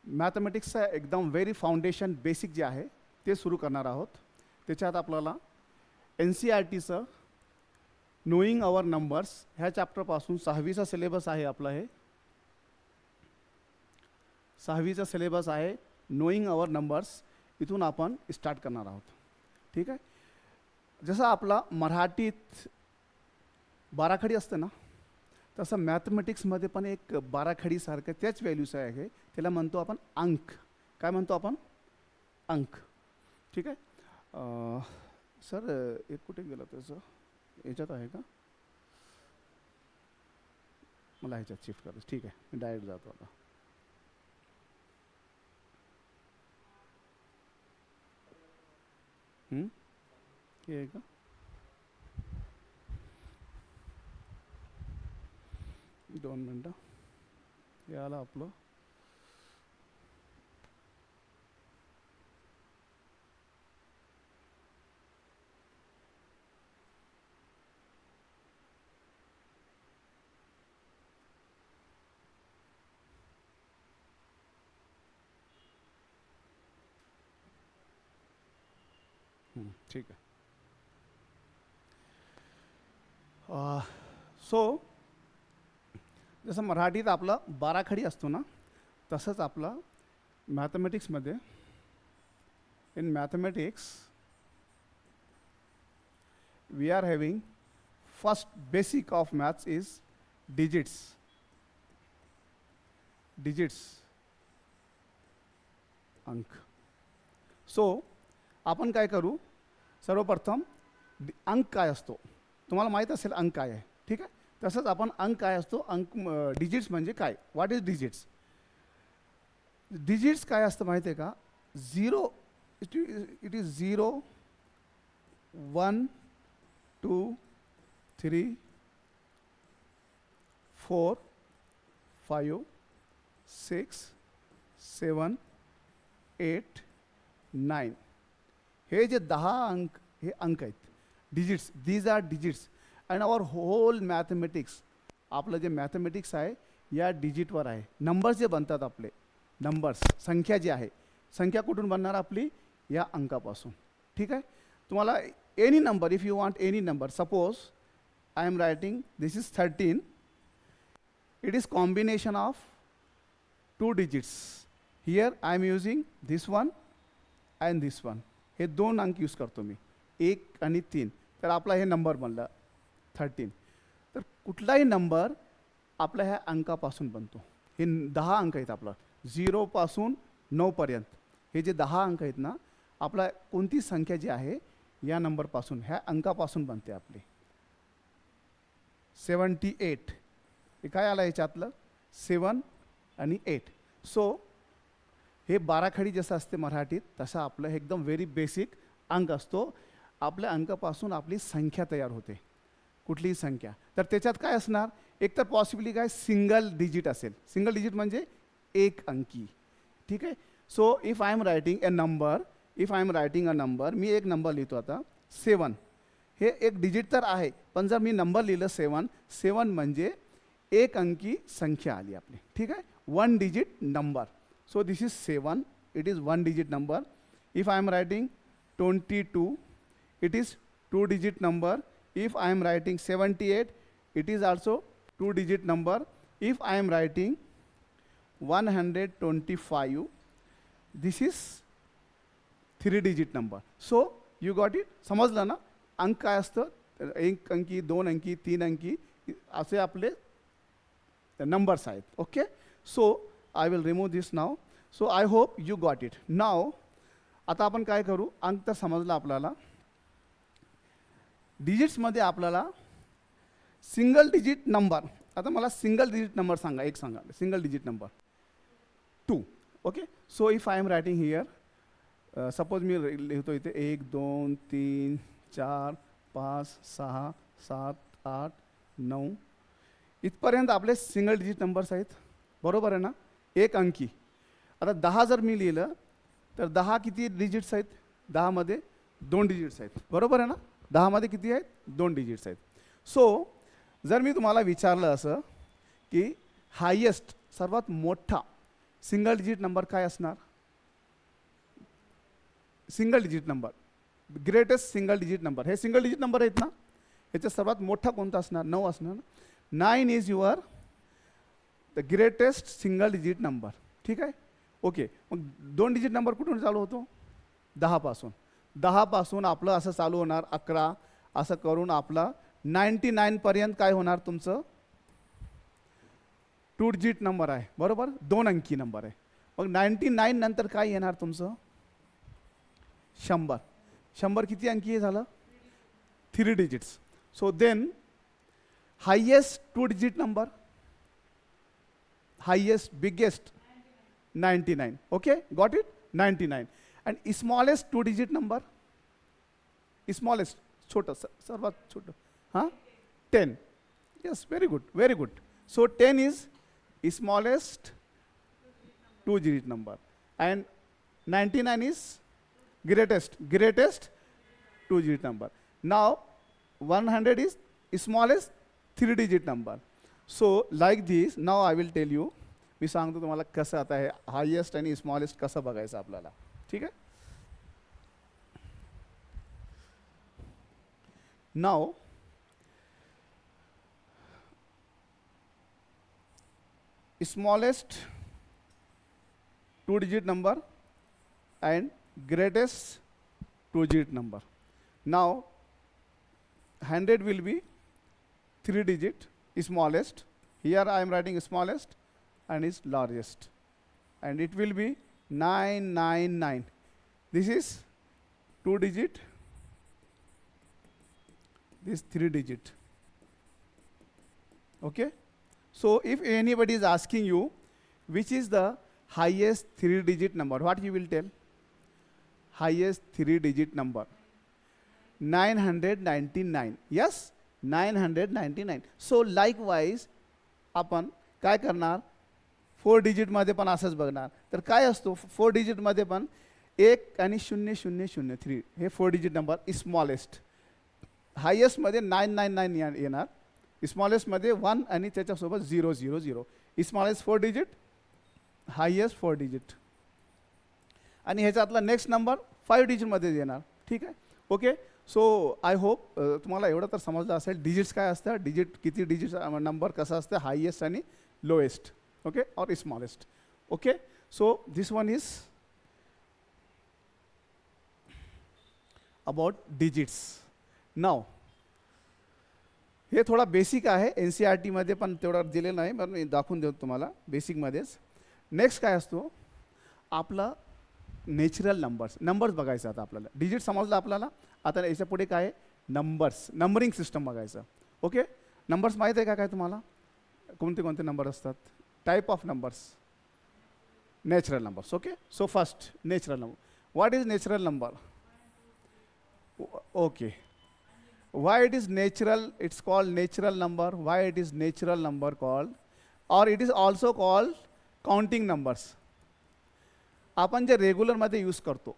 मॅथमॅटिक्सचं एकदम very foundation basic जे आहे ते सुरू करणार आहोत. त्याच्यात आपल्याला एन सी आर टीचं नोईंग अवर नंबर्स ह्या चॅप्टरपासून 6वीचा सिलेबस आहे आपला. हे 6वीचा सिलेबस आहे. नोईंग अवर नंबर्स इथून आपण स्टार्ट करणार आहोत. ठीक आहे. जसं आपला मराठीत बाराखडी असते ना, तसं मॅथमॅटिक्समध्ये पण एक बाराखडीसारखं त्याच व्हॅल्यूज आहे. त्याला म्हणतो आपण अंक. काय म्हणतो आपण? अंक. ठीक आहे. सर एक कुठे गेलं त्याचं? याच्यात आहे का? मला ह्याच्यात शिफ्ट करायचं. ठीक आहे, मी डायरेक्ट जातो आता. हे आहे का? दोन मिनटं. हे आलं आपलं. ठीक आहे. सो जसं मराठीत आपलं बाराखडी असतो ना, तसंच आपलं मॅथमॅटिक्समध्ये in mathematics we are having first basic of maths is digits. Digits, अंक. सो आपण काय करू? सर्वप्रथम अंक काय असतो तुम्हाला माहीत असेल. अंक काय आहे, ठीक आहे. तसंच आपण अंक काय असतो, अंक डिजिट्स म्हणजे काय, व्हॉट इज डिजिट्स. डिजिट्स काय असतं माहिती आहे का? Zero, it is 0 1 2 3 4 5 6 7 8 9. हे जे 10 अंक, हे अंक आहेत. Digits, these are digits. And our whole mathematics, आपलं जे मॅथमॅटिक्स आहे या डिजिटवर आहे. नंबर्स जे बनतात आपले, नंबर्स, संख्या जी आहे, संख्या कुठून बनणार आपली? या अंकापासून. ठीक आहे. तुम्हाला any number, if you want any number, suppose I am writing this is 13. It is combination of 2 digits. Here I am using this one and this one. हे 2 अंक यूज करतो मी, 1 आणि 3. तर आपला हे नंबर बनला 13. तर कुठलाही नंबर आपल्या ह्या अंकापासून बनतो. हे 10 अंक आहेत आपलं, 0 पासून 9 पर्यंत. हे जे 10 अंक आहेत ना, आपला कोणती संख्या जी आहे या नंबरपासून, ह्या अंकापासून बनते आपली. 78. हे काय आलं याच्यातलं? 7 आणि 8. सो हे बाराखडी जसं असते मराठीत, तसं आपलं हे एकदम व्हेरी बेसिक अंक असतो. आपल्या अंकापासून आपली संख्या तयार होते, कुठलीही संख्या. तर त्याच्यात काय असणार? एक तर पॉसिबली काय, सिंगल डिजिट असेल. सिंगल डिजिट म्हणजे एक अंकी. ठीक आहे. So if I am writing a number, मी एक नंबर लिहितो आता 7. हे एक डिजिट तर आहे, पण जर मी नंबर लिहिलं 7 म्हणजे एक अंकी संख्या आली आपली. ठीक आहे. 1 digit number. So this is 7, it is 1 digit number. If I am writing 22, it is 2 digit number. If I am writing 78, it is also 2 digit number. If I am writing 125, this is 3 digit number. So you got it? समजलं ना? अंक काय असतं? 1 अंकी, 2 अंकी, 3 अंकी असे आपले नंबर्स आहेत. Okay. So I will remove this now. So I hope you got it. Now, आता आपण काय करू? अंक तर समजला आपल्याला. डिजिट्समध्ये आपल्याला सिंगल डिजिट नंबर. आता मला सिंगल डिजिट नंबर सांगा, एक सांगा. Single digit number 2. Okay. So if I am writing here, suppose मी लिहितो इथे 1 2 3 4 5 6 7 8 9. इथपर्यंत आपले सिंगल डिजिट नंबर्स आहेत. बरोबर आहे ना? एक अंकी. आता 10 जर मी लिहिलं तर 10 किती डिजिट्स आहेत? 10 मध्ये 2 डिजिट्स आहेत. बरोबर आहे ना? 10 मध्ये किती आहेत? 2 डिजिट्स आहेत. सो जर मी तुम्हाला विचारलं असं की हायेस्ट, सर्वात मोठा सिंगल डिजिट नंबर काय असणार? Single digit number, greatest single digit number, हे सिंगल डिजिट नंबर आहेत ना, याचा सर्वात मोठा कोणता असणार? 9 असणार ना. 9 is your the greatest single digit number. ठीक आहे, ओके. मग 2 डिजिट नंबर कुठून चालू होतो? 10 पासून. 10 पासून आपलं असं चालू होणार 11, असं करून आपलं 99 पर्यंत काय होणार तुमचं? 2 डिजिट नंबर आहे, बरोबर, 2 अंकी नंबर आहे. मग 99 नंतर काय येणार तुमचं? 100. 100 किती अंकी झालं? 3 digits. So then highest 2 digit number, highest biggest 99. Okay, got it? 99. And smallest 2 digit number, smallest छोटं, सर्वात छोटं, हां 10. Yes, very good, very good. So 10 is smallest 2 digit number and 99 is greatest 2 digit number. Now 100 is smallest 3 digit number. So like this, now I will tell you, मी सांगतो तुम्हाला कसं आता हे highest आणि स्मॉलेस्ट कसं बघायचं आपल्याला. ठीक आहे. नाव smallest 2 digit number and greatest 2 digit number. Now 100 will be 3 digit smallest. Here I am writing smallest and is largest, and it will be 999. This is 2 digit, this 3 digit. Okay. So if anybody is asking you which is the highest 3 digit number, what you will tell? Highest 3 digit number 999. Yes, 999. So likewise आपण काय करणार? 4 digit मध्ये पण असंच बघणार. तर काय असतो 4 डिजिट मध्ये पण 1 आणि 0003 हे 4 डिजिट नंबर स्मॉलेस्ट. हायेस्ट मध्ये 999 येणार, स्मॉलेस्ट मध्ये 1 आणि त्याच्यासोबत 000. स्मॉलेस्ट 4 डिजिट, हायेस्ट 4 डिजिट, आणि ह्याच्यातला नेक्स्ट नंबर 5 डिजिटमध्ये येणार. ठीक आहे, ओके. सो आय होप तुम्हाला एवढं तर समजलं असेल डिजिट्स काय असतं, डिजिट किती डिजिट नंबर कसा असतं, हायेस्ट आणि लोएस्ट, ओके, और smallest. Okay. So this one is about digits. Now हे थोडा बेसिक आहे, NCERT मध्ये पण तेवढं दिलेलं नाही, पण मी दाखवून देतो तुम्हाला बेसिकमध्येच. नेक्स्ट काय असतो आपला नॅचरल नंबर्स. नंबर्स बघायचं आता आपल्याला. डिजिट समजलं आपल्याला. आता याच्या पुढे काय आहे? नंबर्स, नंबरिंग सिस्टम बघायचं. ओके. नंबर्स माहीत आहे का काय तुम्हाला? कोणते कोणते नंबर असतात? Type of numbers, natural numbers. Okay. So first natural number. What is natural number? Okay. Why it is natural? It's called natural number. Why it is natural number called? Or it is also called counting numbers. आपण जे regular मध्ये use करतो,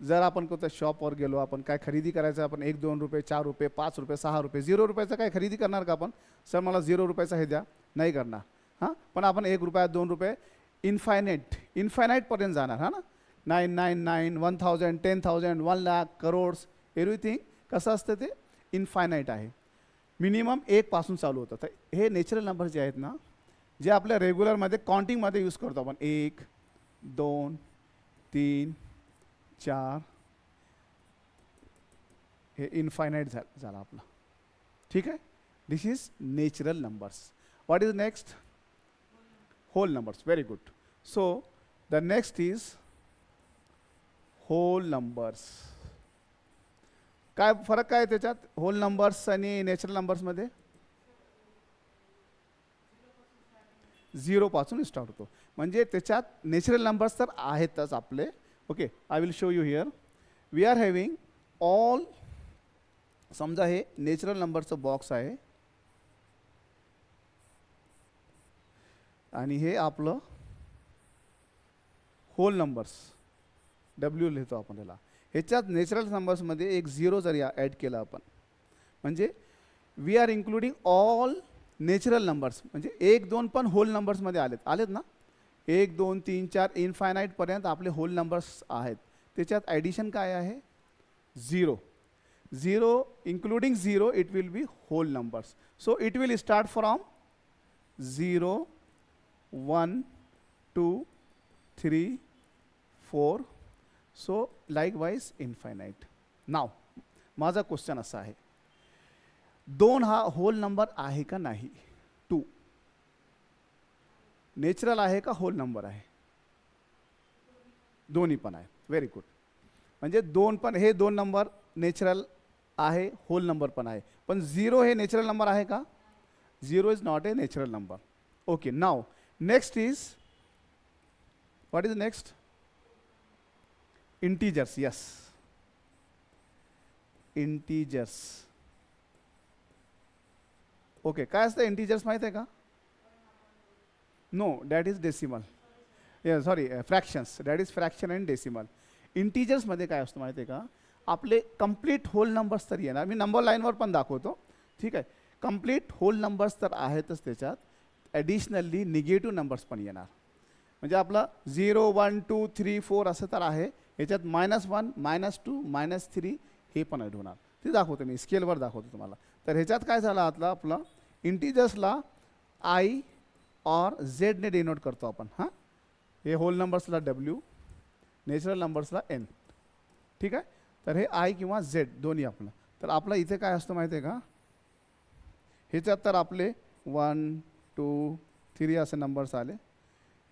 जर आपण कोणत्या शॉपवर गेलो, आपण काय खरेदी करायचं, आपण 1 2 रुपये 4 रुपये 5 रुपये 6 रुपये 0 रुपयाचं काय खरेदी करणार का आपण? सर मला 0 रुपयाचा हे द्या, नाही करणार. हां, पण आपण 1 रुपया 2 रुपये इन्फायनाईट पर्यंत जाणार. हां ना. 999 1000 10,000 1 लाख करोड्स एव्हरीथिंग कसं असतं ते इन्फायनाईट आहे. मिनिमम 1 पासून चालू होतं. तर हे नॅचरल नंबर जे आहेत ना, जे आपल्या रेग्युलरमध्ये काउंटिंगमध्ये यूज करतो आपण, 1 2 3 4, हे इन्फायनाईट झाला आपला. ठीक आहे. This is natural numbers. What is next? Whole numbers. Very good. So the next is whole numbers. काय फरक काय त्याच्यात होल नंबर्स आणि नॅचरल नंबर्समध्ये? 0 पासून स्टार्ट होतो. म्हणजे त्याच्यात नॅचरल नंबर्स तर आहेतच आपले. Okay. I will show you here. We are having all, समजा हे नॅचरल नंबरचं बॉक्स आहे आणि हे आपलं होल नंबर्स, W लिहितो आपण त्याला. ह्याच्यात नॅचरल नंबर्समध्ये एक 0 जर ॲड केला आपण, म्हणजे we are including all natural numbers. म्हणजे 1 2 पण होल नंबर्समध्ये आलेत ना. 1 2 3 4 इनफायनाईटपर्यंत आपले होल नंबर्स आहेत. त्याच्यात ॲडिशन काय आहे? 0. 0 including 0 it will be whole numbers. So it will start from 0 1 2 3 4. So likewise infinite. Now माझा क्वेश्चन असा आहे, 2 हा होल नंबर आहे का नाही? 2 नेचरल आहे का होल नंबर आहे? दोन्ही पण आहे. Very good. म्हणजे 2 पण, हे 2 नंबर नेचरल आहे, होल नंबर पण आहे. पण 0 हे नेचरल नंबर आहे का? 0 is not a natural number. Okay. Now next is, what is next? Integers. Yes, integers. Okay. काय असतं इंटीजर्स माहिती आहे का? No, that is decimal. Sorry, fractions. That is fraction and decimal. इंटीजर्समध्ये काय असतं माहिती आहे का? आपले कंप्लीट होल नंबर्स तर येणार. मी नंबर लाईनवर पण दाखवतो. ठीक आहे. कंप्लीट होल नंबर्स तर आहेतच, त्याच्यात ॲडिशनली निगेटिव्ह नंबर्स पण येणार. म्हणजे आपलं 0 1 2 3 4 असं तर आहे, याच्यात -1 -2 -3 हे पण ॲड होणार. ते दाखवतो मी, स्केलवर दाखवतो तुम्हाला. तर ह्याच्यात काय झालं, आपलं इंटीजर्सला आय और झेडने डिनोट करतो आपण. हां, हे होल नंबर्सला W, नेचरल नंबर्सला N. ठीक आहे. तर हे आय किंवा झेड दोन्ही आपलं. तर आपलं इथे काय असतं माहिती आहे का? ह्याच्यात तर आपले 1 2 3 असे नंबर्स आले.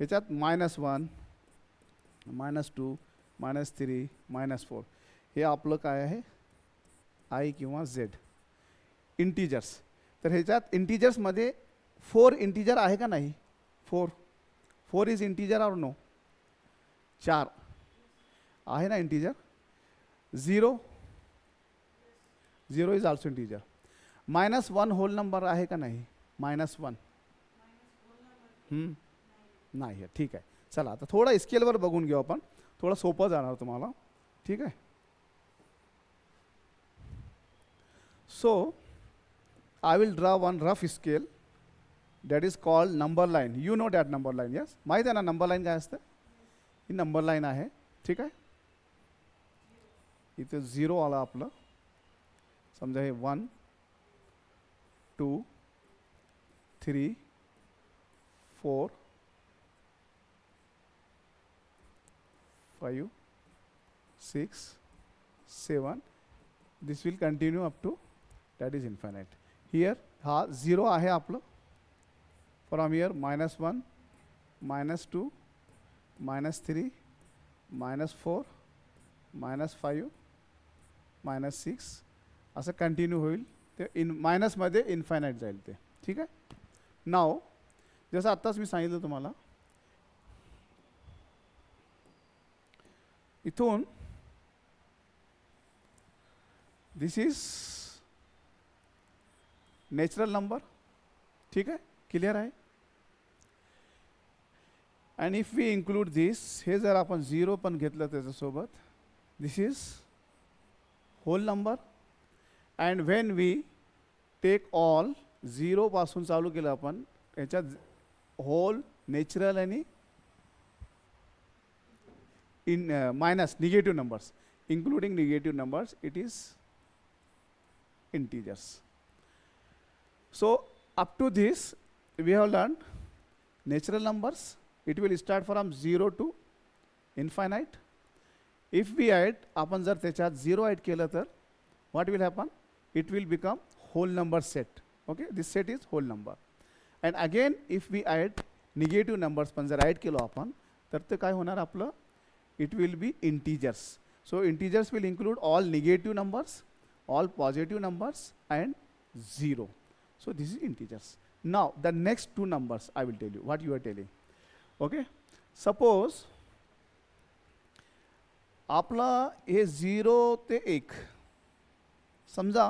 ह्याच्यात -1 -2 -3 -4 हे आपलं काय आहे? आय किंवा झेड. इंटीजर्स. तर ह्याच्यात इंटीजर्समध्ये 4 इंटीजर आहे का नाही? 4 इज इंटीजर और नो? 4 आहे ना integer. 0 is also integer. -1 whole number आहे का नाही? -1 नाही आहे. ठीक आहे. चला आता थोडा स्केलवर बघून घेऊ आपण, थोडं सोपं जाणार तुम्हाला. ठीक आहे. So I will draw one rough scale that is called number line. You know that number line. Yes, माहीत आहे ना नंबर लाईन काय असतं? ही नंबर लाईन आहे. ठीक आहे. इथे 0 आला आपलं. समजा हे 1 2 3 4 5 6 7. This will continue up to that is infinite. Here हा 0 आहे आपलं. फ्रॉम हियर -1 -2 -3 -4 -5 -6 असं कंटिन्यू होईल. ते मायनसमध्ये इन्फायनाईट जाईल ते. ठीक आहे. नाव जसं आत्ताच मी सांगितलं तुम्हाला, इथून दिस इज नेचरल नंबर. ठीक आहे. क्लिअर आहे. And if we include this, हे जर आपण 0 पण घेतलं त्याच्यासोबत, this is whole number. And when we take all 0 पासून चालू केलं आपण, याच्यात होल, नेचरल आणि minus negative numbers, including negative numbers, it is integers. So up to this we have learned natural numbers. It will start from 0 to infinite. If we add, आपण जर त्याच्यात 0 add केलं तर what will happen? It will become whole number set. Okay, this set is whole number. And again if we add negative numbers पण जर add केलो आपण, तर ते काय होणार आपलं? It will be integers. So integers will include all negative numbers, all positive numbers and 0. So this is integers. Now the next two numbers I will tell you what you are telling. Okay, suppose आपला हे 0 ते 1, समजा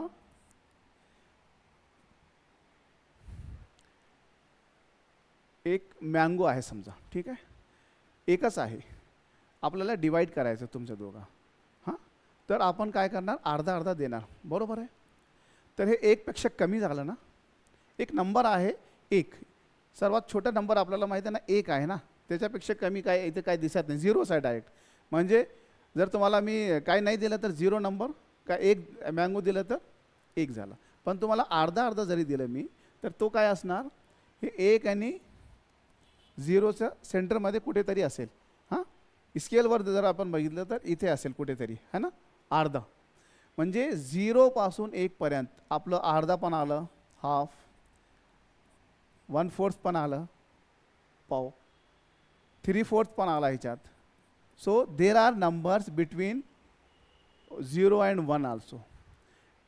एक mango आहे समजा. ठीक आहे. एकच आहे, आपल्याला डिवाइड करायचं तुमच्या दोघा. हां, तर आपण काय करणार? अर्धा अर्धा देणार. बरोबर आहे. तर हे 1 पेक्षा कमी झालं ना. एक नंबर आहे 1, सर्वात छोटा नंबर आपल्याला माहिती आहे ना 1 आहे ना. त्याच्यापेक्षा कमी काय इथे काय दिसत नाही, झिरोच आहे डायरेक्ट. म्हणजे जर तुम्हाला मी काय नाही दिलं तर झिरो नंबर, काय एक मँगो दिलं तर एक झाला. पण तुम्हाला अर्धा अर्धा जरी दिलं मी तर तो काय असणार, हे एक आणि झिरोचं सेंटरमध्ये कुठेतरी असेल. हां, स्केलवर जर आपण बघितलं तर इथे असेल कुठेतरी, है ना, अर्धा. म्हणजे 0पासून 1पर्यंत आपलं अर्धा पण आलं, हाफ, 1/4 पण आलं, पाव, 3/4 पण आला ह्याच्यात. So there are numbers between 0 and 1 also.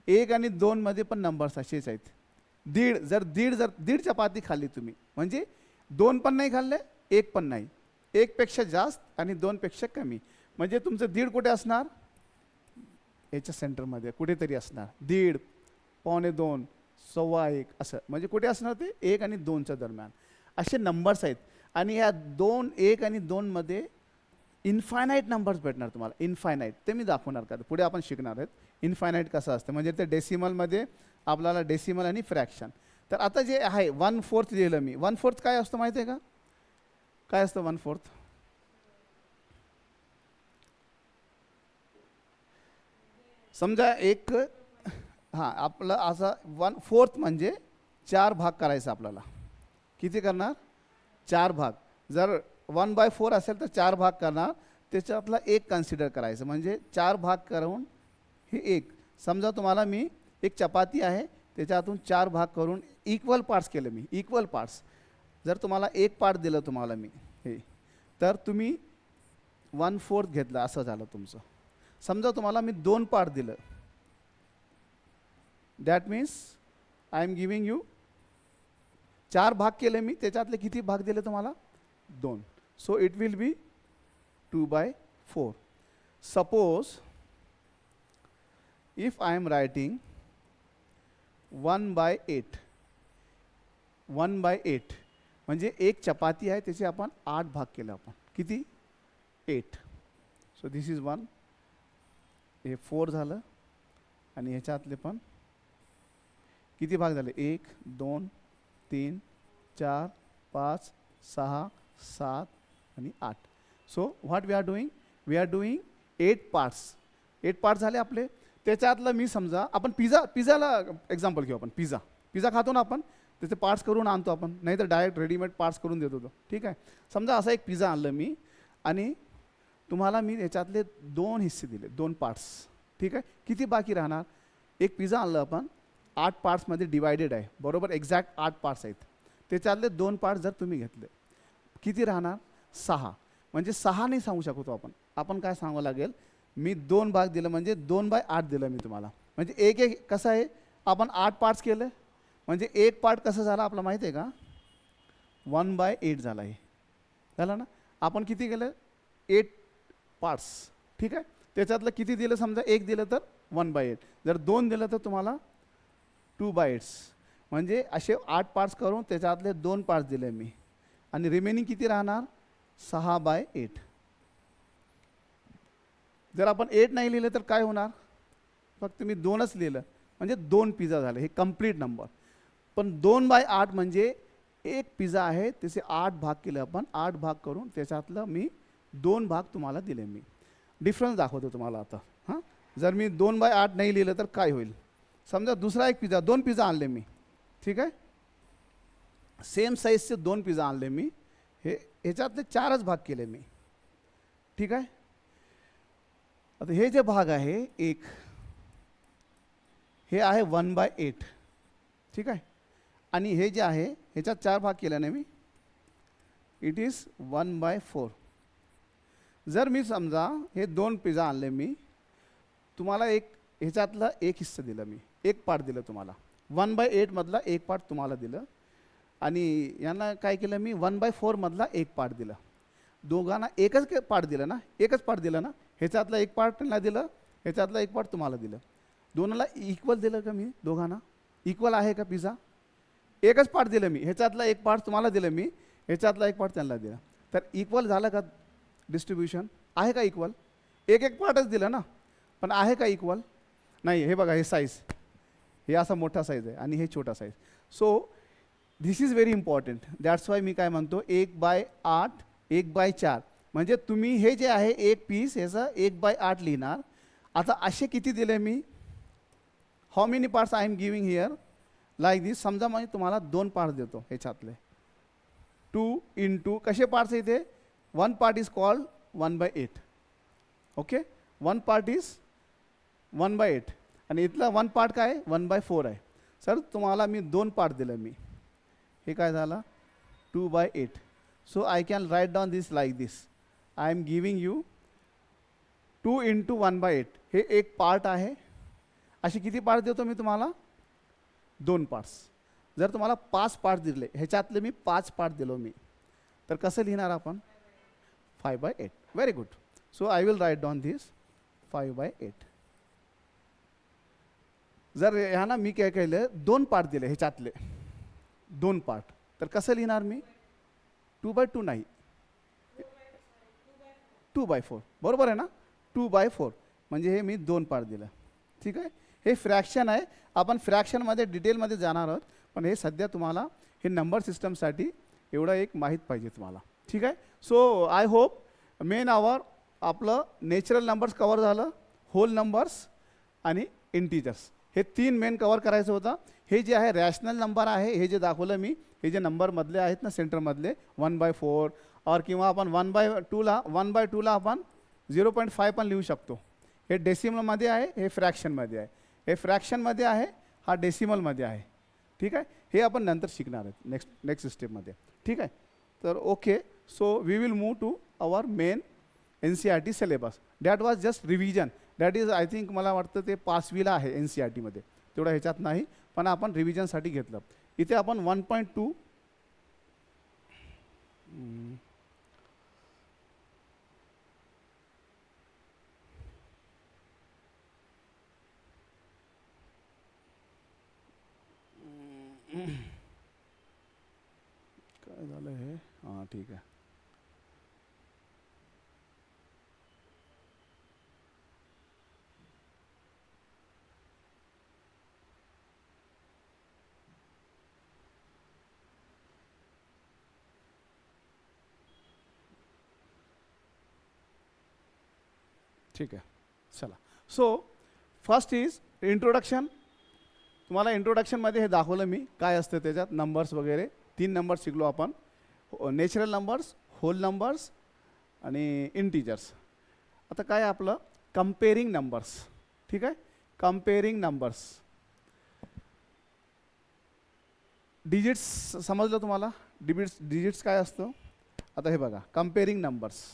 1 आणि 2मध्ये पण नंबर्स असेच आहेत. दीड चपाती खाल्ली तुम्ही म्हणजे 2 पण नाही खाल्ले, 1 पण नाही, 1पेक्षा जास्त आणि 2पेक्षा कमी, म्हणजे तुमचं दीड कुठे असणार, याच्या सेंटरमध्ये कुठेतरी असणार. दीड, पावणे 2, सव्वा 1 असं, म्हणजे कुठे असणार ते 1 आणि 2च्या दरम्यान असे नंबर्स आहेत. आणि या 2, 1 आणि 2मध्ये इन्फायनाईट नंबर्स भेटणार तुम्हाला, इन्फायनाईट. ते मी दाखवणार का पुढे आपण शिकणार आहेत इन्फायनाईट कसं असतं. म्हणजे ते डेसिमलमध्ये आपल्याला डेसिमल आणि फ्रॅक्शन. तर आता जे आहे 1/4 लिहिलं मी. 1/4 काय असतं माहिती आहे का, काय असतं 1/4? समजा एक, हां, आपलं असं 1/4 म्हणजे 4 भाग करायचा आपल्याला. किती करणार, 4 भाग. जर 1/4 असेल तर 4 भाग करणार, त्याच्यातला एक कन्सिडर करायचं, म्हणजे 4 भाग करून हे एक. समजा तुम्हाला मी एक चपाती आहे त्याच्यातून 4 भाग करून इक्वल पार्ट्स केले मी, इक्वल पार्ट्स. जर तुम्हाला एक पार्ट दिलं तुम्हाला मी हे, तर तुम्ही 1/4 घेतलं, असं झालं तुमचं. समजा तुम्हाला मी 2 पार्ट दिलं, that means I am giving you 4 भाग केले मी, त्याच्यातले किती भाग दिले तुम्हाला, 2. So it will B 2/4. Suppose if I am writing 1/8, 1/8 म्हणजे एक चपाती आहे त्याचे आपण 8 भाग केले, आपण किती, 8. सो दिस इज 1, हे 4 झालं, आणि ह्याच्यातले पण किती भाग झाले, 1, 2, 3, 4, 5, 6, 7 आणि 8. So what we are doing, we are doing 8 parts. 8 parts झाले आपले. त्याच्यातलं मी समजा आपण पिझ्झाला एक्झाम्पल घेऊ. आपण पिझ्झा खातो ना आपण, त्याचे पार्ट्स करून आणतो आपण, नाही तर डायरेक्ट रेडीमेड पार्ट्स करून देतो तो, ठीक आहे. समजा असा एक पिझ्झा आणलं मी आणि तुम्हाला मी याच्यातले 2 हिस्से दिले, 2 पार्ट्स, ठीक आहे. किती बाकी राहणार, एक पिझ्झा आणलं आपण 8 पार्ट्समध्ये डिवायडेड आहे, बरोबर, एक्झॅक्ट 8 पार्ट्स आहेत. त्याच्यातले 2 पार्ट्स जर तुम्ही घेतले, किती राहणार, 6. म्हणजे 6 नाही सांगू शकतो आपण काय सांगावं लागेल, मी 2 भाग दिलं म्हणजे 2/8 दिलं मी तुम्हाला. म्हणजे एक कसं आहे, आपण 8 पार्ट्स केले म्हणजे एक पार्ट कसं झाला आपलं माहिती आहे का, 1/8 झाला. हे झालं ना. आपण किती केलं, 8 पार्ट्स, ठीक आहे. त्याच्यातलं किती दिलं, समजा 1 दिलं तर 1/8, जर 2 दिलं तर तुम्हाला 2/8. म्हणजे असे 8 पार्ट्स करून त्याच्यातले 2 पार्ट्स दिले मी, आणि रिमेनिंग किती राहणार, 6/8. जर आपण 8 नाही लिहिलं तर काय होणार, फक्त मी 2च लिहिलं म्हणजे 2 पिझ्झा झाले, हे कंप्लीट नंबर. पण 2/8 म्हणजे एक पिझ्झा आहे त्याचे 8 भाग केले आपण, 8 भाग करून त्याच्यातलं मी 2 भाग तुम्हाला दिले. मी डिफरन्स दाखवतो तुम्हाला आता. हां, जर मी 2/8 नाही लिहिलं तर काय होईल, समजा दुसरा एक पिझ्झा, 2 पिझ्झा आणले मी, ठीक आहे, सेम साईजचे 2 पिझ्झा आणले मी, हे ह्याच्यातले 4च भाग केले मी, ठीक आहे. आता हे जे भाग आहे एक, हे आहे 1/8, ठीक आहे. आणि हे जे आहे ह्याच्यात 4 भाग केल्याने मी, इट इज 1/4. जर मी समजा हे 2 पिझ्झा आणले मी, तुम्हाला एक ह्याच्यातलं एक हिस्सा दिलं मी, एक पार्ट दिलं तुम्हाला, 1/8 मधला एक पार्ट तुम्हाला दिलं, आणि यांना काय केलं मी, 1/4 मधला एक पार्ट दिला. दोघांना एकच पार्ट दिलं ना, एकच पार्ट दिलं ना, ह्याच्यातलं एक पार्ट त्यांना दिलं, ह्याच्यातलं एक पार्ट तुम्हाला दिलं. दोनाला इक्वल दिलं का मी, दोघांना इक्वल आहे का पिझ्झा, एकच पार्ट दिलं मी, ह्याच्यातला एक पार्ट तुम्हाला दिलं मी, ह्याच्यातला एक पार्ट त्यांना दिला, तर इक्वल झालं का डिस्ट्रीब्युशन, आहे का इक्वल, एक पार्टच दिलं ना, पण आहे का इक्वल, नाही. हे बघा, हे साईज, हे असा मोठा साईज आहे आणि हे छोटा size. So this is very important, that's why मी काय म्हणतो 1/8 1/4 म्हणजे तुम्ही हे जे आहे एक पीस याचं 1/8 लिहिणार. आता असे किती दिले मी, how many parts I am giving here like this. समजा म्हणजे तुम्हाला 2 पार्ट्स देतो ह्याच्यातले. 2 into कसे पार्ट्स इथे, 1 part is called 1/8. Okay, 1 part is 1/8 आणि इथला 1 part काय 1/4 आहे. सर तुम्हाला मी 2 पार्ट दिलं मी, हे काय झालं 2/8. So I can write down this like this. I am giving you 2 into 1/8. हे एक पार्ट आहे. असे किती पार्ट देतो मी तुम्हाला, 2 पार्ट्स. जर तुम्हाला 5 पार्ट दिले, ह्याच्यातले मी 5 पार्ट दिलो मी, तर कसं लिहिणार आपण 5/8. Very good. So I will write down this 5/8. जर ह्याना मी काय केलं 2 पार्ट दिले ह्याच्यातले 2 पार्ट, तर कसं लिहिणार मी 2/2 नाही 2/4. बरोबर आहे ना, 2/4 म्हणजे हे मी 2 पार्ट दिलं. ठीक आहे, हे फ्रॅक्शन आहे. आपण फ्रॅक्शनमध्ये डिटेलमध्ये जाणार आहोत, पण हे सध्या तुम्हाला हे नंबर सिस्टमसाठी एवढं एक माहीत पाहिजे तुम्हाला. ठीक आहे. सो आय होप मेन आवर आपलं नॅचरल नंबर्स कवर झालं, होल नंबर्स आणि इंटीजर्स, हे 3 मेन कवर करायचं होतं. हे जे आहे रॅशनल नंबर आहे, हे जे दाखवलं मी, हे जे नंबरमधले आहेत ना सेंटरमधले 1/4 और किंवा आपण 1/2ला आपण 0.5 पण लिहू शकतो. हे डेसिमलमध्ये आहे, हे फ्रॅक्शनमध्ये आहे. हे फ्रॅक्शनमध्ये आहे, हा डेसिमलमध्ये आहे. ठीक आहे, हे आपण नंतर शिकणार आहेत नेक्स्ट स्टेपमध्ये. ठीक आहे. तर okay, so we will move to our main NCERT syllabus. That was just revision. That is I think मला वाटतं ते 5वीला आहे NCERTमध्ये, तेवढं ह्याच्यात नाही, पण आपण रिव्हिजनसाठी घेतलं. इथे आपण 1.2 काय झालं हे, हां ठीक आहे. ठीक आहे, चला. So first is introduction. तुम्हाला इंट्रोडक्शनमध्ये हे दाखवलं मी काय असतं त्याच्यात, नंबर्स वगैरे 3 नंबर्स शिकलो आपण, नॅचरल नंबर्स, होल नंबर्स आणि इंटीजर्स. आता काय आपलं कम्पेरिंग नंबर्स. ठीक आहे, कम्पेरिंग नंबर्स. डिजिट्स समजलं तुम्हाला, डिजिट्स काय असतं. आता हे बघा comparing numbers.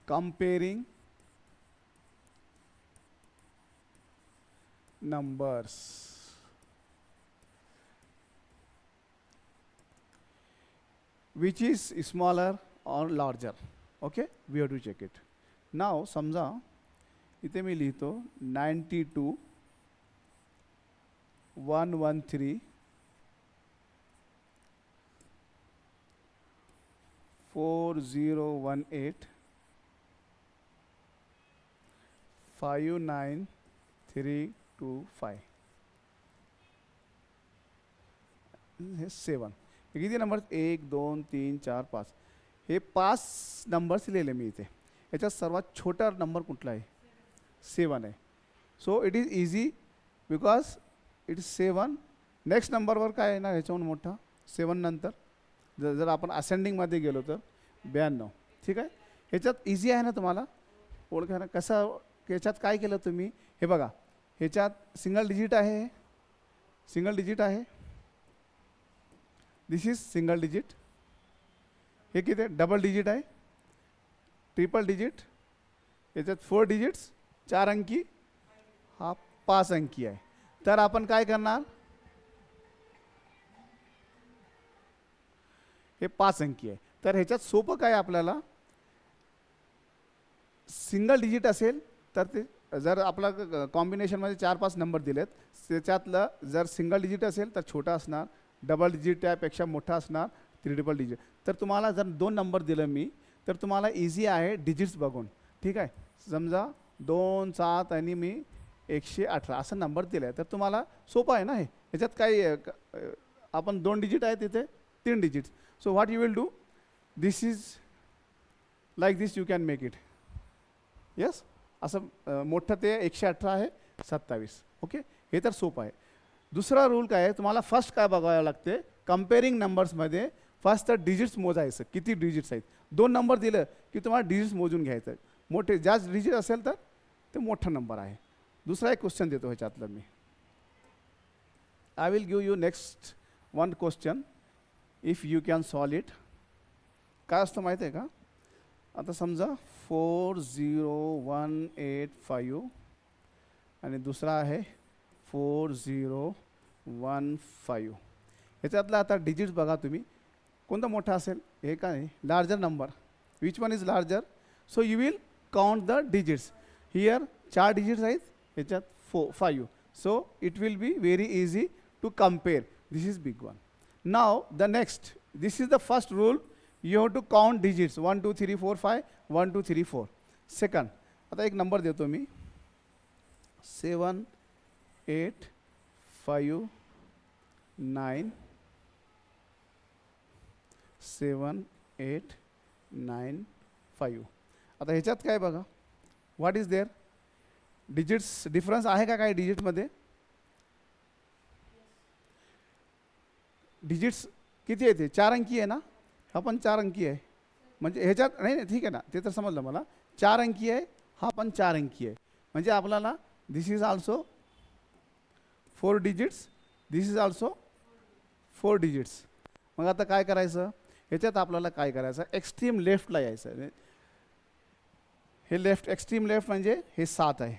Comparing numbers. Which is smaller or larger? Okay, we have to check it. Now समजा इथे मी लिहितो 92 113 4018 59325. हे 7. हे किती नंबर, 1 2 3 4 5, हे 5 नंबर्स लिहिले मी इथे. याच्यात सर्वात छोटा नंबर कुठला आहे 7 आहे. So it is easy because it is 7. Next नंबरवर काय येणार ह्याच्याहून मोठा 7 नंतर, जर आपण असेंडिंगमध्ये गेलो तर 92. ठीक आहे, ह्याच्यात इझी आहे ना तुम्हाला ओळखायला. कसं ह्याच्यात काय केलं तुम्ही, हे बघा ह्याच्यात सिंगल डिजिट आहे, सिंगल डिजिट आहे, दिस इज सिंगल डिजिट. हे किती डबल डिजिट आहे, ट्रिपल डिजिट, याच्यात 4 डिजिट्स 4 अंकी, हा 5 अंकी आहे. तर आपण काय करणार, हे 5 अंकी आहे. तर ह्याच्यात सोपं काय आपल्याला, सिंगल डिजिट असेल तर ते जर आपला कॉम्बिनेशनमध्ये 4-5 नंबर दिलेत, त्याच्यातलं जर सिंगल डिजिट असेल तर छोटा असणार डबल डिजिट त्यापेक्षा मोठा असणार ट्रिपल डिजिट. तर तुम्हाला जर 2 नंबर दिलं मी तर तुम्हाला इझी आहे डिजिट्स बघून. ठीक आहे, समजा 2 7 आणि मी 118 असं नंबर दिला आहे तर तुम्हाला सोपं आहे ना हे. याच्यात काही आपण 2 डिजिट आहे तिथे 3 digits. So what you will do, this is like this you can make it. Yes, असं मोठं ते 118 आहे 27. ओके, हे तर सोपं आहे. दुसरा रूल काय आहे, तुम्हाला फर्स्ट काय बघावं लागते कम्पेरिंग नंबर्समध्ये. फर्स्ट तर डिजिट्स मोजायचं, किती डिजिट्स आहेत. 2 नंबर दिलं की तुम्हाला डिजिट्स मोजून घ्यायचं. मोठे जास्त डिजिट असेल तर ते मोठा नंबर आहे. दुसरा एक क्वेश्चन देतो ह्याच्यातलं मी. I will give you next one question if you can solve it. काय असतं माहिती आहे का, आता समजा 40185 आणि दुसरा आहे 4015. ह्याच्यातलं आता डिजिट्स बघा तुम्ही, कोणता मोठा असेल, हे काय larger number, which one is larger. So you will count the digits. Here 4 digits आहेत, ह्याच्यात 5. So it will be very easy to compare. This is big one. Now the next, this is the first rule. You have to count digits 1 2 3 4 5 1 2 3 4. Second, आता एक number देतो मी 7 8 5 9 7 8 9 5. आता ह्याच्यात काय बघा, what is there, digits difference आहे का काय डिजिटमध्ये. डिजिट्स किती आहे ते 4 अंकी आहे ना, हा पण 4 अंकी आहे. म्हणजे ह्याच्यात नाही, ठीक आहे ना, ते तर समजलं मला. 4 अंकी आहे, हा पण 4 अंकी आहे. म्हणजे आपल्याला this is also 4 digits, this is also 4 digits. मग आता काय करायचं, ह्याच्यात आपल्याला काय करायचं, एक्स्ट्रीम लेफ्टला यायचं. हे लेफ्ट, एक्स्ट्रीम लेफ्ट म्हणजे हे 7 आहे.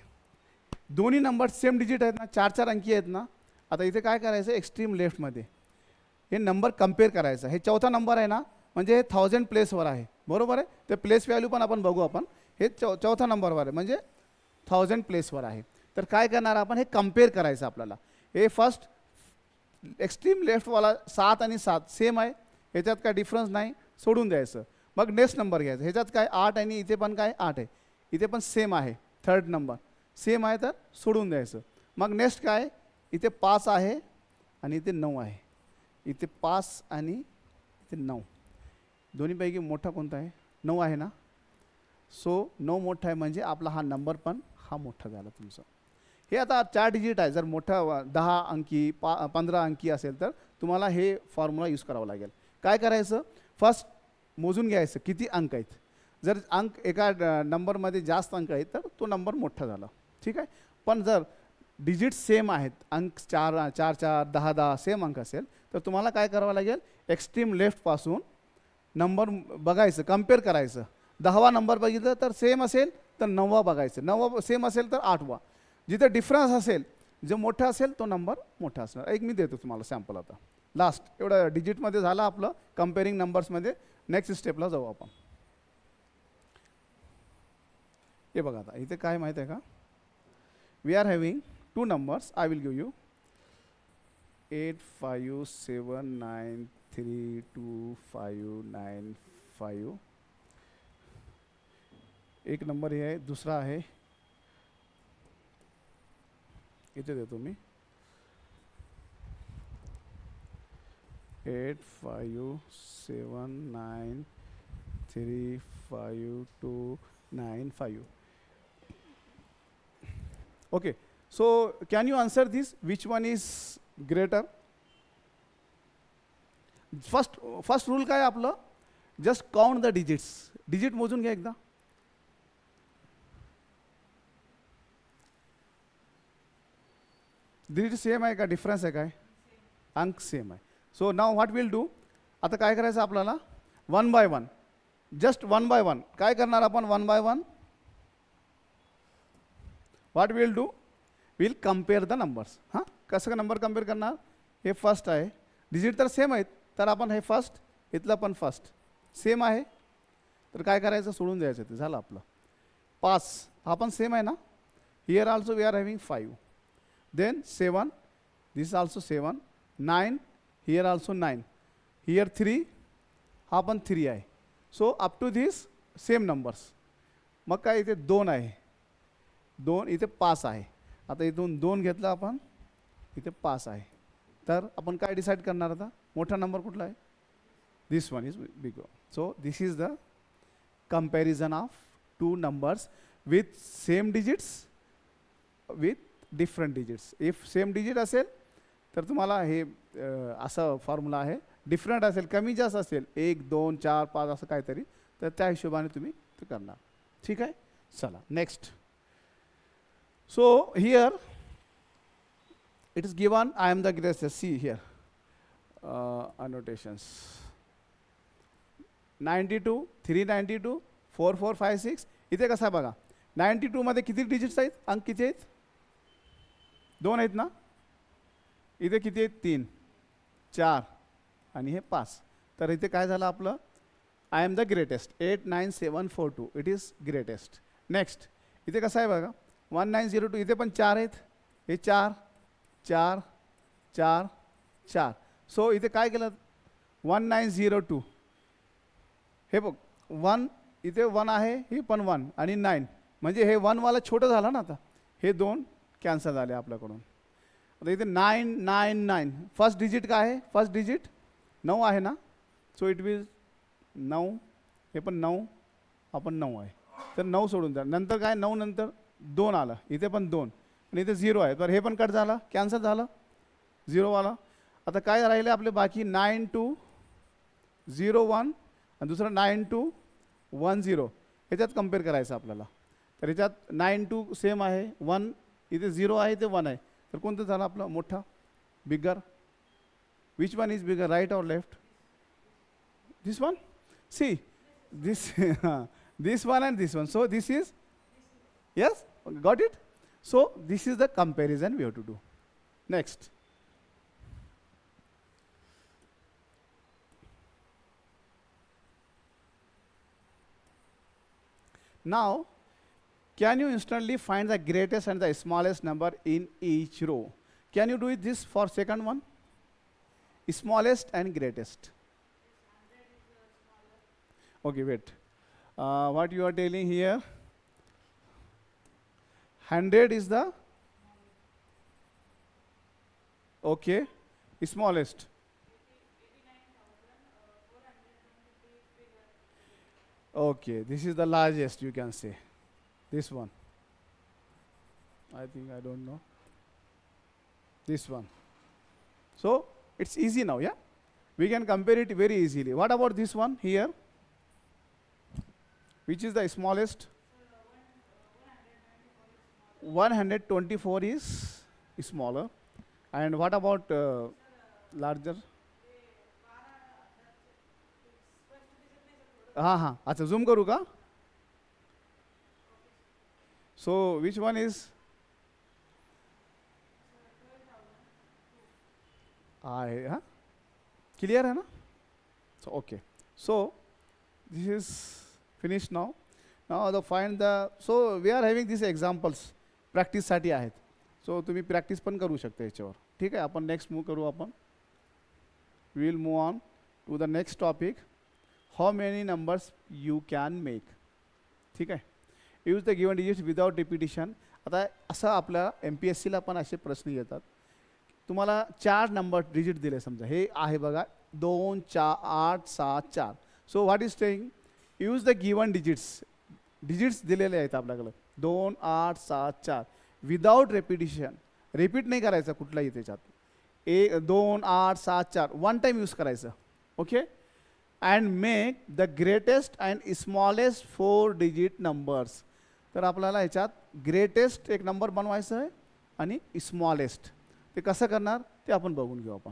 दोन्ही नंबर सेम डिजिट आहेत ना, 4 4 अंकी आहेत ना. आता इथे काय करायचं, एक्स्ट्रीम लेफ्टमध्ये हे नंबर कम्पेअर करायचा. हे चौथा नंबर आहे ना, म्हणजे हे 1000 प्लेसवर आहे, बरोबर आहे. ते प्लेस व्हॅल्यू पण आपण बघू. आपण हे चौथा नंबरवर आहे, म्हणजे 1000 प्लेसवर आहे. तर काय करणार आपण, हे कम्पेअर करायचं आपल्याला. हे फर्स्ट एक्स्ट्रीम लेफ्टवाला 7 आणि 7 सेम आहे, ह्याच्यात काय डिफरन्स नाही, सोडून द्यायचं. मग नेक्स्ट नंबर घ्यायचं, ह्याच्यात काय 8 आणि इथे पण काय 8 आहे, इथे पण सेम आहे. थर्ड नंबर सेम आहे तर सोडून द्यायचं. मग नेक्स्ट काय, इथे 5 आहे आणि इथे 9 आहे. इथे 5 आणि इथे 9, दोन्हीपैकी मोठा कोणता आहे, 9 आहे ना. सो 9 मोठा आहे, म्हणजे आपला हा नंबर पण हा मोठा झाला तुमचा. हे आता 4 डिजिट आहे. जर मोठा 10 अंकी 15 अंकी असेल तर तुम्हाला हे फॉर्म्युला यूज करावा लागेल. काय करायचं, फर्स्ट मोजून घ्यायचं किती अंक आहेत. जर अंक एका नंबरमध्ये जास्त अंक आहेत तर तो नंबर मोठा झाला, ठीक आहे. पण जर डिजिट सेम आहेत, अंक 4 4 4 10 10 सेम अंक असेल तर तुम्हाला काय करावं लागेल, एक्स्ट्रीम लेफ्टपासून नंबर बघायचं, कम्पेअर करायचं. 10वा नंबर बघितलं तर सेम असेल तर 9वा बघायचं, 9वा सेम असेल तर 8वा. जिथे डिफरन्स असेल, जो मोठा असेल तो नंबर मोठा असणार. एक मी देतो तुम्हाला सॅम्पल. आता लास्ट एवढं डिजिटमध्ये झालं आपलं कम्पेअरिंग नंबर्समध्ये. नेक्स्ट स्टेपला जाऊ आपण. हे बघा, आता इथे काय माहीत आहे का, we are having 2 numbers. I will give you 85793255. एक नंबर हे आहे, दुसरा आहे इथे देतो मी 85793525. Okay, so can you answer this, which one is greater? First rule काय आपलं, just count the digits. Digit मोजून घ्या एकदा. डिजिट सेम आहे का, डिफरन्स आहे काय, अंक सेम आहे. So now what will do, आता काय करायचं आपल्याला, 1 by 1, जस्ट 1 by 1. काय करणार आपण 1 by 1, what will do, will compare the numbers. हां, कसं नंबर कम्पेअर करणार, हे फर्स्ट आहे, डिजिट तर सेम आहेत तर आपण हे फर्स्ट, इथलं पण फर्स्ट सेम आहे तर काय करायचं, सोडून द्यायचं. ते झालं आपलं. 5 हा पण सेम आहे ना, here also we are having 5. Then 7, this is also 7. 9 here also 9, here 3, हा पण 3 आहे. So up to this same numbers. मग काय इथे 2 आहे, 2 इथे 5 आहे. आता इथून 2 घेतला आपण, इथे 5 आहे. तर आपण काय डिसाईड करणार आता, मोठा नंबर कुठला आहे? This one is bigger. So this is the comparison of two numbers with same digits with different digits. If same digit असेल तर तुम्हाला हे असा फॉर्म्युला आहे. डिफरंट असेल, कमी जास्त असेल, 1 2 4 5 असं काहीतरी, तर त्या हिशोबाने तुम्ही ते करणार. ठीक आहे. चला next. So here it is given I am the greatest. See here, annotations 92, 392, 4456. इथे कसं आहे बघा, 92 मध्ये किती डिजिट्स आहेत, अंक किती आहेत? 2 आहेत ना. इथे किती आहेत? 3, 4 आणि हे 5. तर इथे काय झालं आपलं, I am the greatest. 89742 it is greatest. Next इथे कसं आहे बघा, 1902. इथे पण 4 आहेत, हे 4 4 4 4. सो इथे काय केलं, 1902. हे बघ 1, इथे 1 आहे, हे पण 1 आणि 9, म्हणजे हे 1 वाला छोटं झालं ना. आता हे 2 कॅन्सल झाले आपल्याकडून. आता इथे 999. फर्स्ट डिजिट काय आहे? फर्स्ट डिजिट 9 आहे ना. सो इट विल 9, हे पण 9, आपण 9 आहे, तर 9 सोडून द्या. नंतर काय, 9 नंतर 2 आलं, इथे पण 2 आणि इथे 0 आहे, तर हे पण कट झालं, कॅन्सल झालं 0वाला. आता काय राहिले आपले बाकी, 9201 आणि दुसरं 9210. ह्याच्यात कम्पेअर करायचं आपल्याला. तर ह्याच्यात 92 सेम आहे, 1 इथे 0 आहे, ते 1 आहे, तर कोणतं झालं आपलं मोठा, bigger? Which one is bigger, right और left? This one. See this this one and this one. So this is, yes, got it? So this is the comparison we have to do. Next. Now, can you instantly find the greatest and the smallest number in each row? Can you do it this for second one? Smallest and greatest. Okay, wait. What you are telling here? 100 is the, okay, smallest. Okay, this is the largest, you can say. This one. I think, I don't know. This one. So it's easy now, yeah? We can compare it very easily. What about this one here? Which is the smallest? 124 is smaller. And what about larger? हाँ हाँ, अच्छा zoom करूँ का? So which one is? हाँ, clear है ना? So okay. So this is finished now. Now the find the, so we are having these examples. Practice साठी आहेत. सो तुम्ही प्रॅक्टिस पण करू शकता याच्यावर. ठीक आहे. आपण नेक्स्ट मूव करू. आपण we will move on to the next topic. How many numbers you can make. ठीक आहे. Use the given digits without repetition. आता असं आपल्या MPSCला पण असे प्रश्न येतात. तुम्हाला 4 नंबर डिजिट दिले, समजा हे आहे बघा 2 4 8 7 4. सो व्हॉट इज टेइंग, use the given digits. Digits दिलेले आहेत आपल्याकडे 2 8 7 4 विदाउट रेपिटिशन. रिपीट नाही करायचं कुठलाही त्याच्यात. 2 8 7 4 वन टाइम यूज करायचं. Okay. And make the greatest and smallest 4 digit numbers. तर आपल्याला ह्याच्यात ग्रेटेस्ट एक नंबर बनवायचं आहे आणि स्मॉलेस्ट. ते कसं करणार ते आपण बघून घेऊ आपण.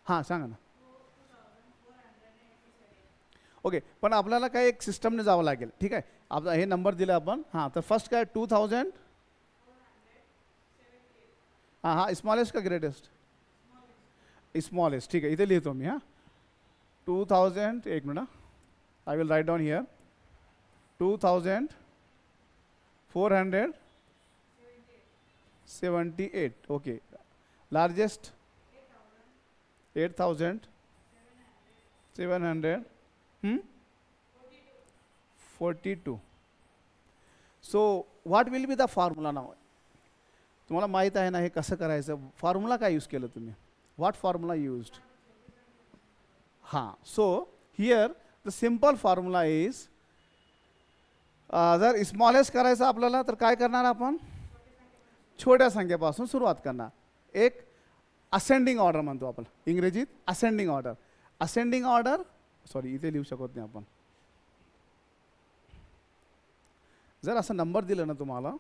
हां सांगा ना. ओके. पण आपल्याला काय एक सिस्टमने जावं लागेल. ठीक आहे. आपला हे नंबर दिले आपण. हां तर फर्स्ट काय 2000. हां हां स्मॉलेस्ट का ग्रेटेस्ट? स्मॉलेस्ट. ठीक आहे. इथे लिहितो मी. हां 2000. एक minute. I will write down here. 2478. Okay. Largest 8,742. So what will be the formula now? तुम्हाला माहीत आहे ना हे कसं करायचं. फॉर्म्युला काय यूज केलं तुम्ही? What formula used? हां, so here the simple formula is, जर स्मॉलेस्ट करायचं आपल्याला तर काय करणार आपण? छोट्या संख्येपासून सुरुवात करणार. एक असेंडिंग ऑर्डर म्हणतो आपण इंग्रजीत, ascending order. Ascending order, sorry इथे लिहू शकत नाही आपण. जर असं नंबर दिलं ना तुम्हाला,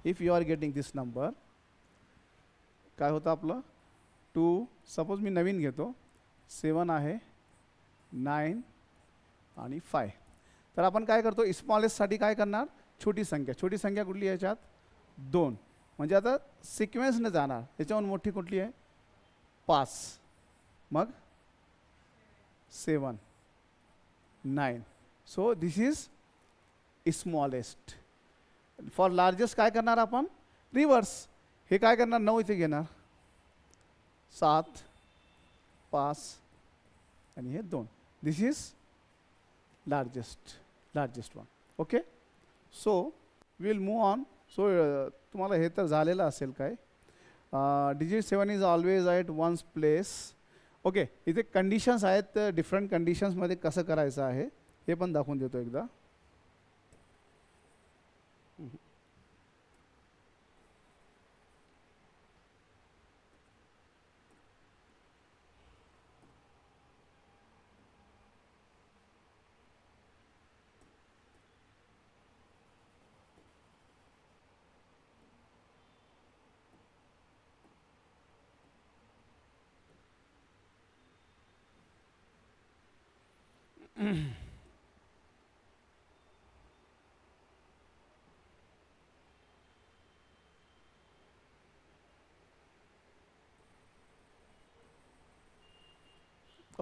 if you are getting this number, काय होतं आपलं? 2, सपोज मी नवीन घेतो, 7 आहे, 9 आणि 5. तर आपण काय करतो? स्मॉलेस्टसाठी काय करणार? छोटी संख्या. छोटी संख्या कुठली आहे याच्यात? 2. म्हणजे आता सिक्वेन्सने जाणार. याच्याहून मोठी कुठली आहे? 5, मग 7, 9. So this is smallest. For largest काय करणार आपण? रिव्हर्स. हे काय करणार? 9 इथे घेणार, 7, 5 आणि हे 2. This is largest one. Okay, so will move on. So तुम्हाला हे तर झालेलं असेल काय? Digit 7 is always at ones place. Okay, इथे कंडिशन्स आहेत. डिफरंट कंडिशन्समध्ये कसं करायचं आहे हे पण दाखवून देतो एकदा.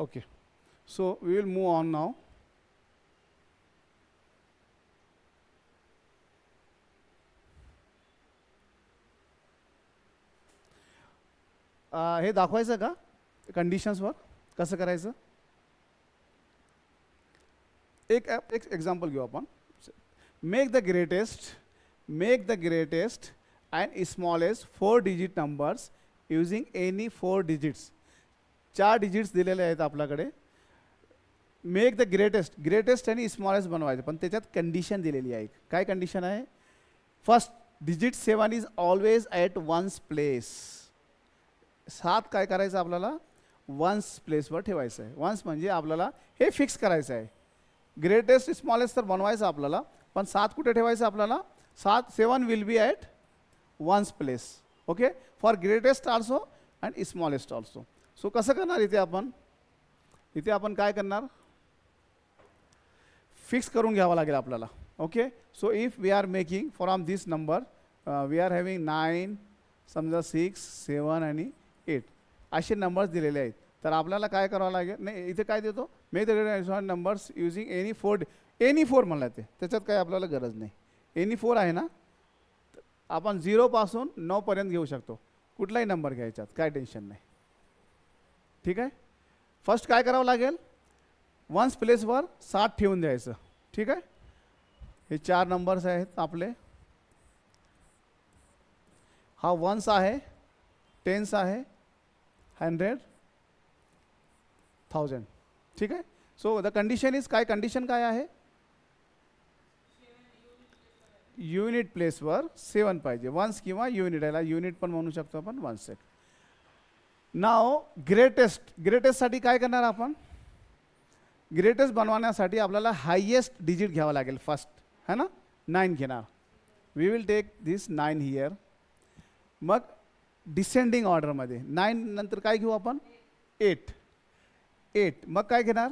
Okay, so we will move on now. हे दाखवायचं का कंडिशन्सवर कसं करायचं? एक एक्झाम्पल घेऊ आपण. Make the greatest and smallest 4 digit numbers using any 4 digits. 4 digits दिलेले आहेत आपल्याकडे. मेक द ग्रेटेस्ट आणि स्मॉलेस्ट बनवायचं, पण त्याच्यात कंडिशन दिलेली आहे. काय कंडिशन आहे? First, digit 7 is always at ones place. 7 काय करायचं आपल्याला? वन्स प्लेसवर ठेवायचं आहे. वन्स म्हणजे आपल्याला हे फिक्स करायचं आहे. ग्रेटेस्ट स्मॉलेस्ट तर बनवायचं आपल्याला, पण 7 कुठे ठेवायचं आपल्याला? 7 will be at ones place. Okay, for greatest also and smallest also. So कसं करणार इथे आपण? इथे आपण काय करणार? फिक्स करून घ्यावं लागेल आपल्याला. Okay, so if we are making from this number, we are having 9, समजा 6, 7 आणि 8 असे नंबर्स दिलेले आहेत. तर आपल्याला काय करावं लागेल? नाही, इथे काय देतो? Make the greatest numbers using any 4 म्हणलं ते, त्याच्यात काय आपल्याला गरज नाही. एनी 4 आहे ना, आपण 0 पासून 9 पर्यंत घेऊ शकतो. कुठलाही नंबर घ्यायच्यात, काय टेन्शन नाही. ठीक आहे. फर्स्ट काय करावं लागेल? वन्स प्लेसवर 7 ठेवून द्यायचं. ठीक आहे. हे 4 नंबर्स आहेत आपले. हा वन्स आहे, टेन्स आहे, 100, 1000. ठीक आहे. सो द कंडिशन इज काय? कंडिशन काय आहे? युनिट प्लेसवर 7 पाहिजे. वन्स किंवा युनिट, याला युनिट पण म्हणू शकतो आपण, 1 सेक. नाव ग्रेटेस्टसाठी काय करणार आपण? ग्रेटेस्ट बनवण्यासाठी आपल्याला हायेस्ट डिजिट घ्यावं लागेल फर्स्ट, है ना? 9 घेणार. We will take this 9 here. मग डिसेंडिंग ऑर्डरमध्ये 9 नंतर काय घेऊ आपण? 8. मग काय घेणार?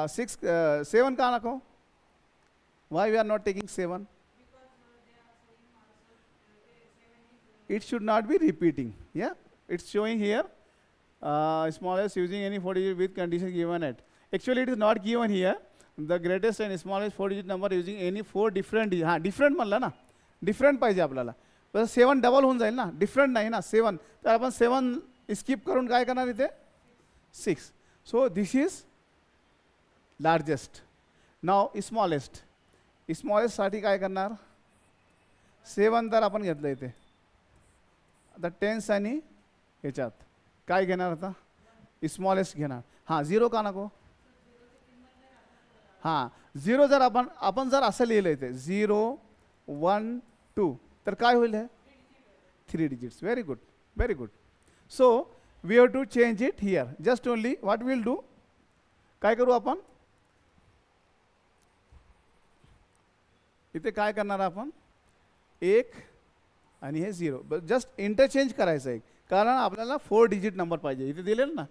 7 का नको? Why we are not taking 7? It should not be repeating. Yeah, it's showing here smallest using any 4 digit with condition given at. Actually, it is not given here. The greatest and smallest 4 digit number using any 4 different digit. हां, different म्हणलं ना, different पाहिजे आपल्याला. तर 7 double होऊन जाईल ना, different नाही ना 7. तर आपण 7 स्किप करून काय करणार इथे 6. So this is largest. Now smallest. स्मॉलेस्टसाठी काय करणार 7 तर आपण घेतलं इथे. आता टेन्स आणि ह्याच्यात काय घेणार आता स्मॉलेस्ट घेणार. हां 0 का नको. हां 0 जर आपण जर असं लिहिलं इथे 0 1 2 तर काय होईल हे 3 digits. Very good very good. So we have to change it here. Just only what will do काय करू आपण इथे काय करणार आपण 1 आणि हे 0 जस्ट इंटरचेंज करायचं आहे कारण आपल्याला 4 डिजिट नंबर पाहिजे. इथे दिलेलं ना